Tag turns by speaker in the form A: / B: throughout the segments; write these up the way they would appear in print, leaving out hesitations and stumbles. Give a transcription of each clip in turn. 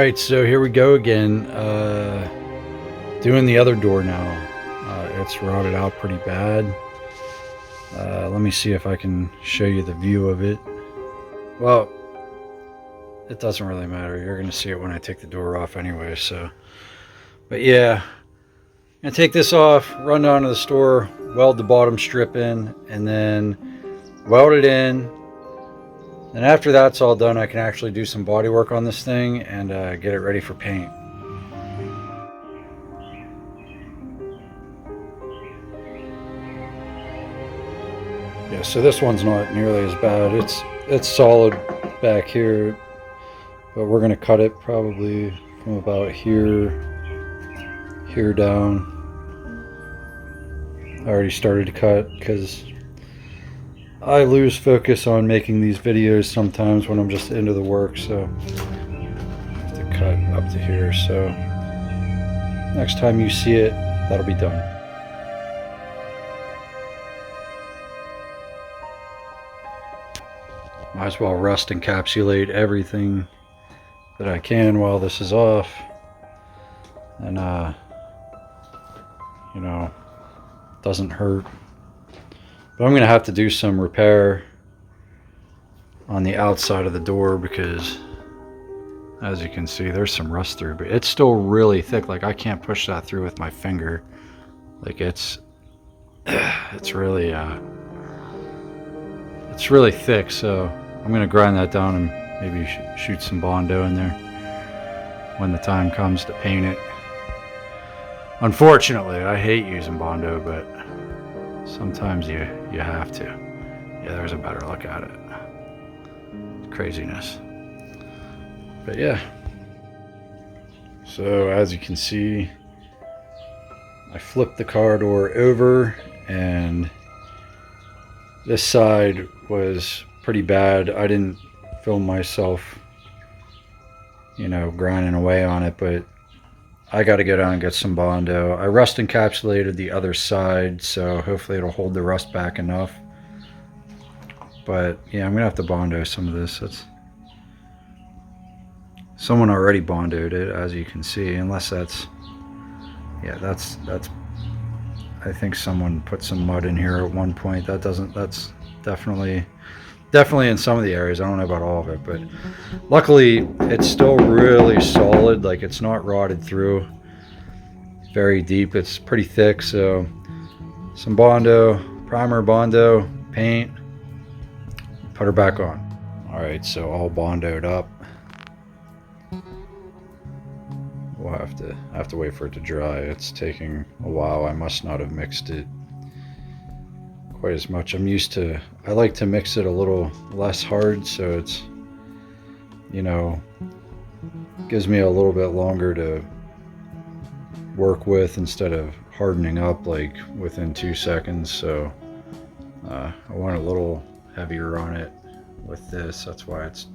A: Alright, so here we go again. Doing the other door now. It's rotted out pretty bad. Let me see if I can show you the view of it. Well, it doesn't really matter. You're going to see it when I take the door off anyway, so. But yeah, I'm going to take this off, run down to the store, weld the bottom strip in, and then weld it in. And after that's all done, I can actually do some body work on this thing and get it ready for paint. Yeah, so this one's not nearly as bad. It's solid back here, but we're gonna cut it probably from about here down. I already started to cut because I lose focus on making these videos sometimes when I'm just into the work, so I have to cut up to here. So next time you see it, that'll be done. Might as well rust encapsulate everything that I can while this is off, and you know, doesn't hurt. But I'm gonna have to do some repair on the outside of the door because, as you can see, there's some rust through, but it's still really thick. Like, I can't push that through with my finger. Like, it's really thick, so I'm gonna grind that down and maybe shoot some Bondo in there when the time comes to paint it. Unfortunately, I hate using Bondo, but sometimes you have to. Yeah, there's a better look at it. Craziness. But yeah. So as you can see, I flipped the car door over, and this side was pretty bad. I didn't film myself, you know, grinding away on it, but I got to go down and get some Bondo. I rust encapsulated the other side, so hopefully it'll hold the rust back enough. But yeah, I'm gonna have to Bondo some of this. Someone already Bondoed it, as you can see, unless that's, yeah, that's I think someone put some mud in here at one point. That's definitely in some of the areas. I don't know about all of it, but luckily it's still really solid. Like, it's not rotted through very deep. It's pretty thick. So some Bondo, primer, Bondo, paint, put her back on. All right, so all Bondoed up. We'll have to wait for it to dry. It's taking a while. I must not have mixed it quite as much. I like to mix it a little less hard, so it's, you know, gives me a little bit longer to work with instead of hardening up like within 2 seconds. So I want a little heavier on it with this. That's why it's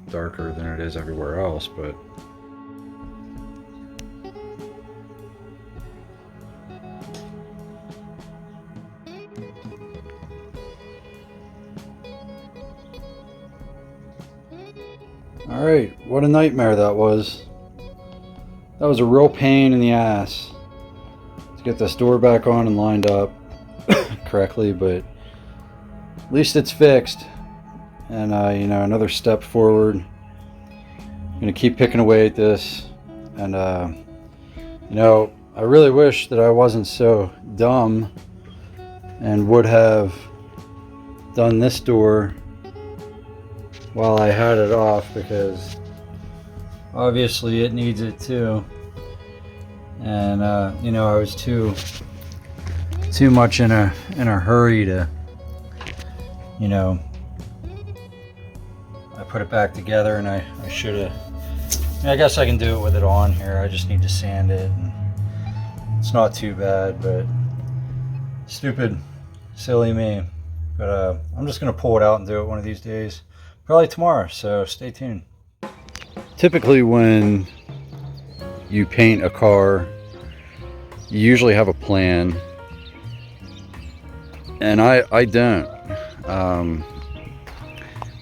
A: darker than it is everywhere else. But alright, what a nightmare that was. That was a real pain in the ass to get this door back on and lined up correctly, but at least it's fixed. And you know, another step forward. I'm gonna keep picking away at this, and you know, I really wish that I wasn't so dumb and would have done this door while I had it off, because obviously it needs it too. And you know, I was too much in a hurry to, you know, I put it back together, and I should have. I guess I can do it with it on here. I just need to sand it, and it's not too bad, but stupid, silly me. But I'm just gonna pull it out and do it one of these days. Probably tomorrow, so stay tuned. Typically when you paint a car, you usually have a plan, and I don't.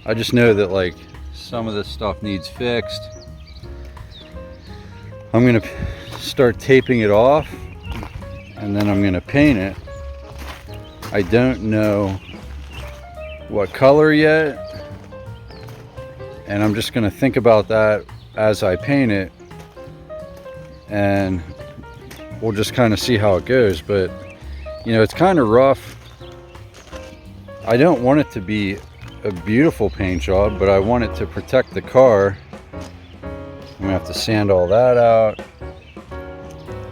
A: I just know that, like, some of this stuff needs fixed, I'm gonna start taping it off, and then I'm gonna paint it. I don't know what color yet, and I'm just gonna think about that as I paint it, and we'll just kind of see how it goes. But you know, it's kind of rough. I don't want it to be a beautiful paint job, but I want it to protect the car. I'm gonna have to sand all that out,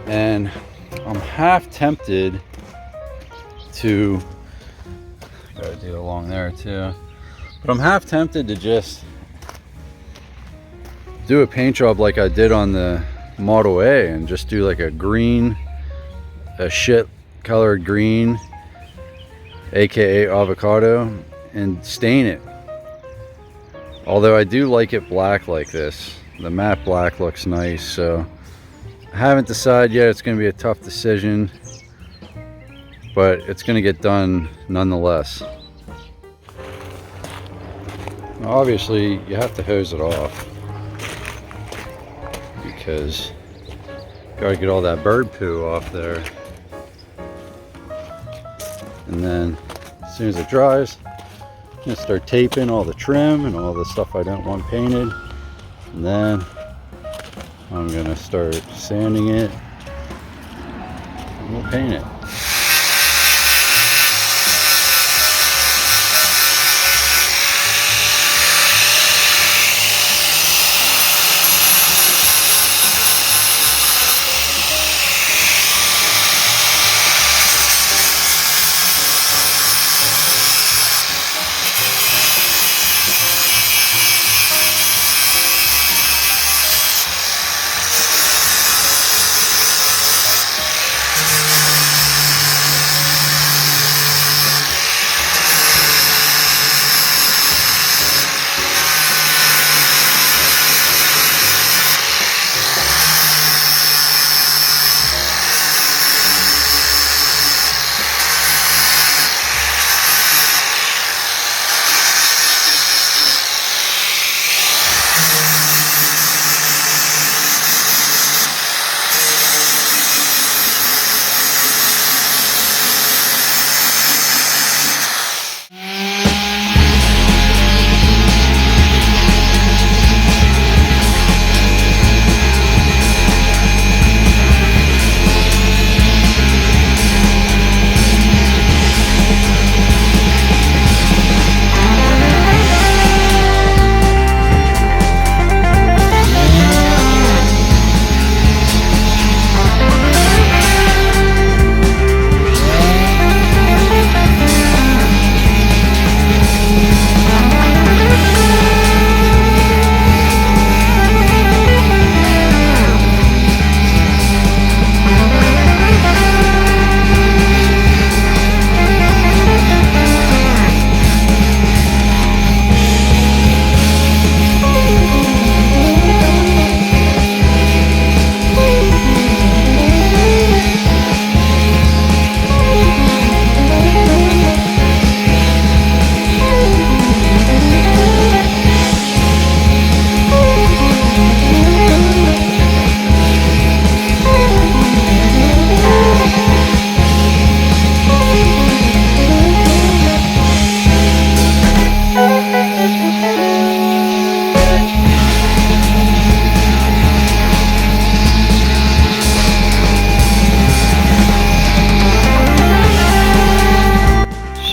A: and I'm half tempted to, gotta do it along there too, but I'm half tempted to just do a paint job like I did on the Model A and just do like a green, a shit colored green, aka avocado, and stain it. Although I do like it black like this. The matte black looks nice, so I haven't decided yet. It's going to be a tough decision, but it's going to get done nonetheless. Now, obviously, you have to hose it off because you got to get all that bird poo off there. And then as soon as it dries, I'm going to start taping all the trim and all the stuff I don't want painted. And then I'm going to start sanding it, and we'll paint it.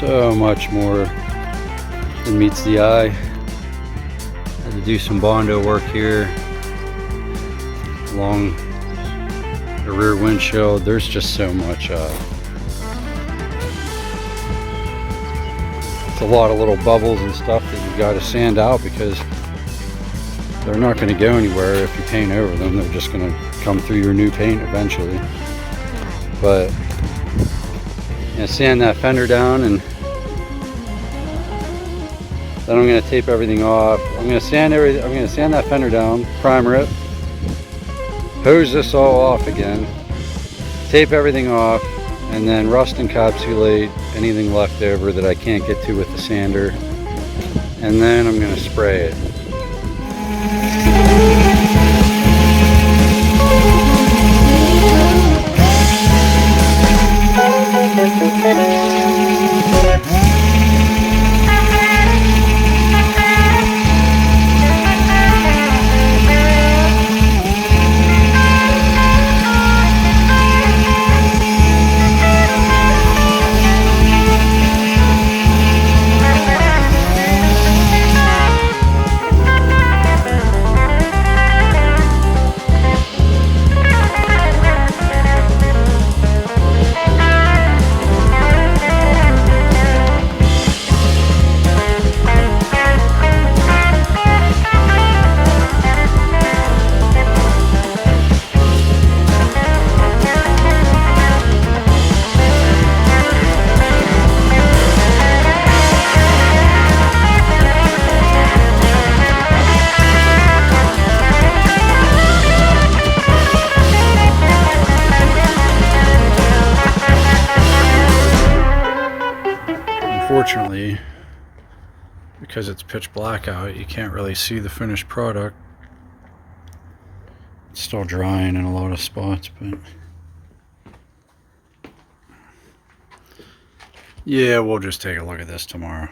A: So much more than meets the eye. Had to do some Bondo work here along the rear windshield. There's just so much. It's a lot of little bubbles and stuff that you got to sand out because they're not going to go anywhere if you paint over them. They're just going to come through your new paint eventually. But sand that fender down, and then I'm going to tape everything off. I'm going to sand that fender down, primer it, hose this all off again, tape everything off, and then rust encapsulate anything left over that I can't get to with the sander, and then I'm going to spray it. Unfortunately, because it's pitch black out, you can't really see the finished product. It's still drying in a lot of spots, but yeah, we'll just take a look at this tomorrow.